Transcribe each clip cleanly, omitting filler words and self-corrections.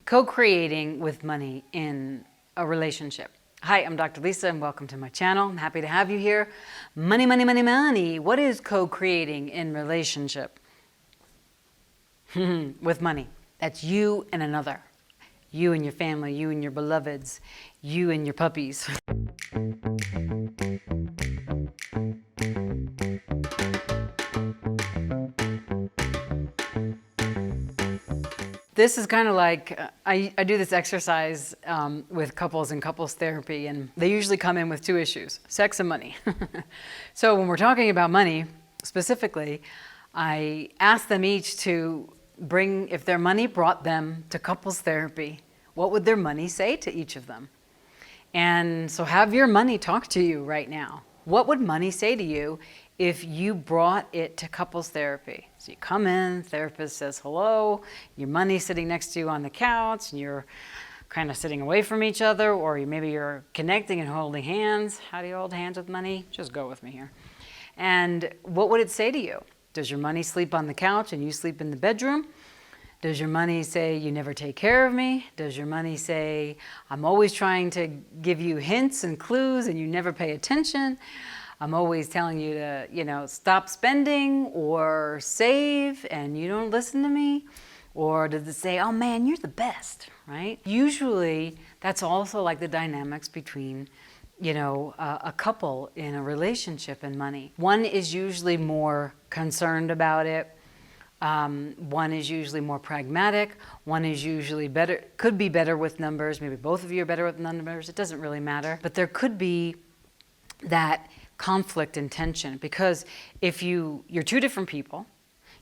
co-creating with money in a relationship. Hi, I'm Dr. Lisa and welcome to my channel. I'm happy to have you here. Money, money, money, money. What is co-creating in relationship? With money. That's you and another. You and your family, you and your beloveds, you and your puppies. This is kind of like, I do this exercise with couples in couples therapy, and they usually come in with two issues, sex and money. So when we're talking about money, specifically, I ask them each to bring, if their money brought them to couples therapy, what would their money say to each of them? And so have your money talk to you right now. What would money say to you if you brought it to couples therapy? So you come in, therapist says hello, your money's sitting next to you on the couch, and you're kind of sitting away from each other, or maybe you're connecting and holding hands. How do you hold hands with money? Just go with me here. And what would it say to you? Does your money sleep on the couch and you sleep in the bedroom? Does your money say, you never take care of me? Does your money say, I'm always trying to give you hints and clues and you never pay attention? I'm always telling you to, stop spending or save and you don't listen to me? Or does it say, oh man, you're the best, right? Usually that's also like the dynamics between, a couple in a relationship and money. One is usually more concerned about it. One is usually more pragmatic. One is usually better, could be better with numbers. Maybe both of you are better with numbers. It doesn't really matter. But there could be that conflict and tension, because if you're two different people,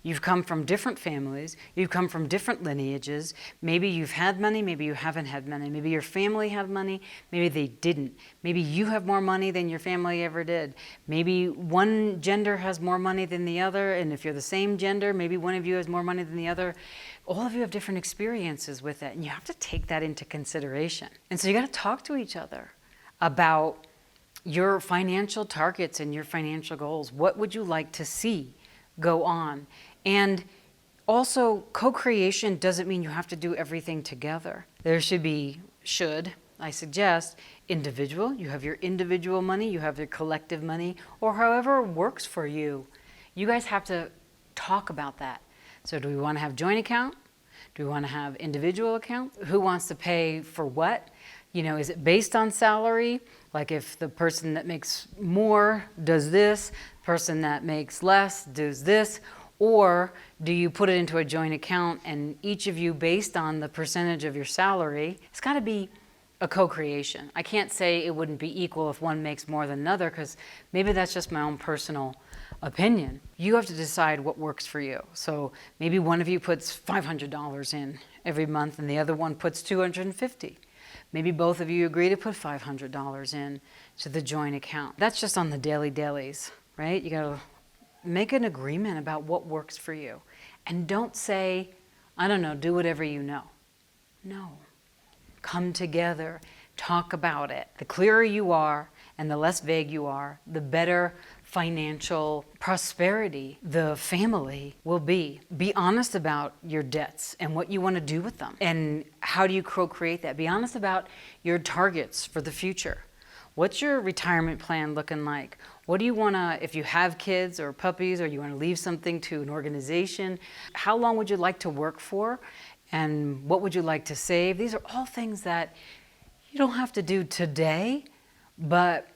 you've come from different families, you've come from different lineages, maybe you've had money, maybe you haven't had money, maybe your family had money, maybe they didn't, maybe you have more money than your family ever did, maybe one gender has more money than the other, and if you're the same gender, maybe one of you has more money than the other. All of you have different experiences with it, and you have to take that into consideration. And so you got to talk to each other about your financial targets and your financial goals. What would you like to see go on? And also, co-creation doesn't mean you have to do everything together. There I suggest, individual. You have your individual money, you have your collective money, or however works for you. You guys have to talk about that. So do we want to have joint account? Do we want to have individual account? Who wants to pay for what? Is it based on salary? Like if the person that makes more does this, person that makes less does this, or do you put it into a joint account and each of you, based on the percentage of your salary, it's got to be a co-creation. I can't say it wouldn't be equal if one makes more than another, because maybe that's just my own personal opinion. You have to decide what works for you. So maybe one of you puts $500 in every month and the other one puts $250. Maybe both of you agree to put $500 in to the joint account. That's just on the dailies, right? You gotta make an agreement about what works for you. And don't say, I don't know, do whatever you know. No. Come together, talk about it. The clearer you are and the less vague you are, the better financial prosperity the family will be. Be honest about your debts and what you want to do with them. And how do you co-create that? Be honest about your targets for the future. What's your retirement plan looking like? What do you want to, if you have kids or puppies, or you want to leave something to an organization, how long would you like to work for? And what would you like to save? These are all things that you don't have to do today, but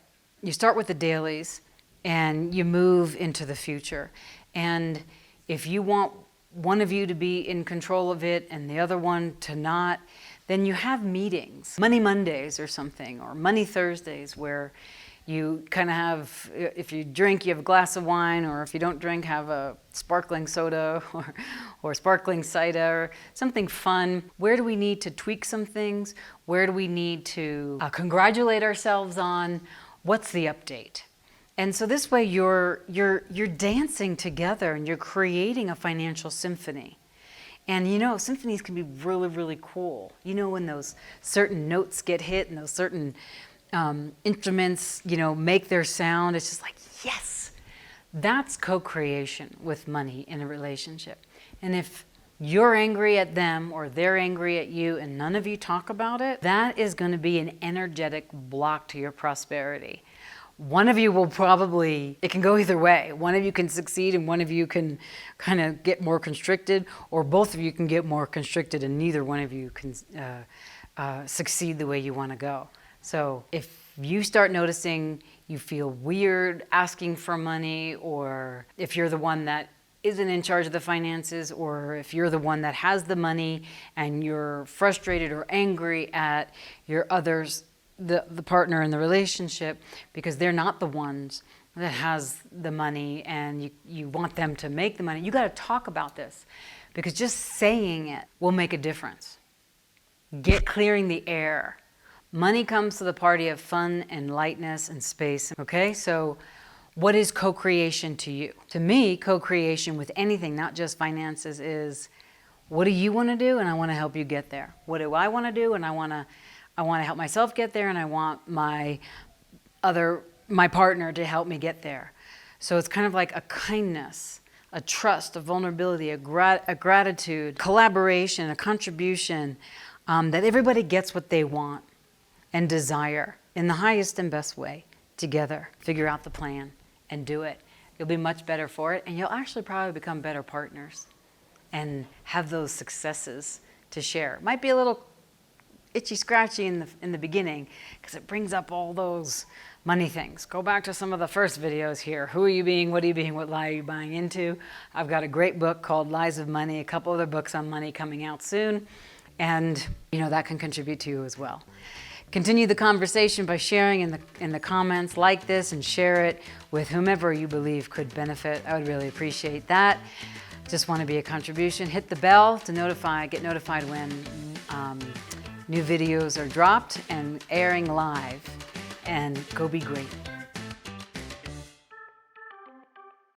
you start with the dailies and you move into the future. And if you want one of you to be in control of it and the other one to not, then you have meetings, Money Mondays or something, or Money Thursdays, where you kind of have, if you drink, you have a glass of wine, or if you don't drink, have a sparkling soda or sparkling cider, or something fun. Where do we need to tweak some things? Where do we need to congratulate ourselves on? What's the update? And so this way you're dancing together and you're creating a financial symphony. And symphonies can be really, really cool. When those certain notes get hit and those certain instruments, make their sound, it's just like, yes, that's co-creation with money in a relationship. And if you're angry at them or they're angry at you and none of you talk about it, that is going to be an energetic block to your prosperity. One of you will probably, it can go either way. One of you can succeed and one of you can kind of get more constricted, or both of you can get more constricted and neither one of you can succeed the way you want to go. So if you start noticing you feel weird asking for money, or if you're the one that isn't in charge of the finances, or if you're the one that has the money and you're frustrated or angry at your others, the partner in the relationship, because they're not the ones that has the money and you want them to make the money, you got to talk about this, because just saying it will make a difference. Get clearing the air. Money comes to the party of fun and lightness and space. Okay, so what is co-creation to you? To me, co-creation with anything, not just finances, is what do you want to do, and I want to help you get there. What do I want to do, and I want to help myself get there, and I want my partner to help me get there. So it's kind of like a kindness, a trust, a vulnerability, a gratitude, collaboration, a contribution, that everybody gets what they want and desire in the highest and best way together. Figure out the plan and do it. You'll be much better for it, and you'll actually probably become better partners and have those successes to share. It might be a little itchy scratchy in the beginning, because it brings up all those money things. Go back to some of the first videos here. Who are you being? What are you being? What lie are you buying into? I've got a great book called Lies of Money, a couple other books on money coming out soon, and that can contribute to you as well. Continue the conversation by sharing in the comments. Like this and share it with whomever you believe could benefit. I would really appreciate that. Just want to be a contribution. Hit the bell to get notified when new videos are dropped and airing live. And go be great.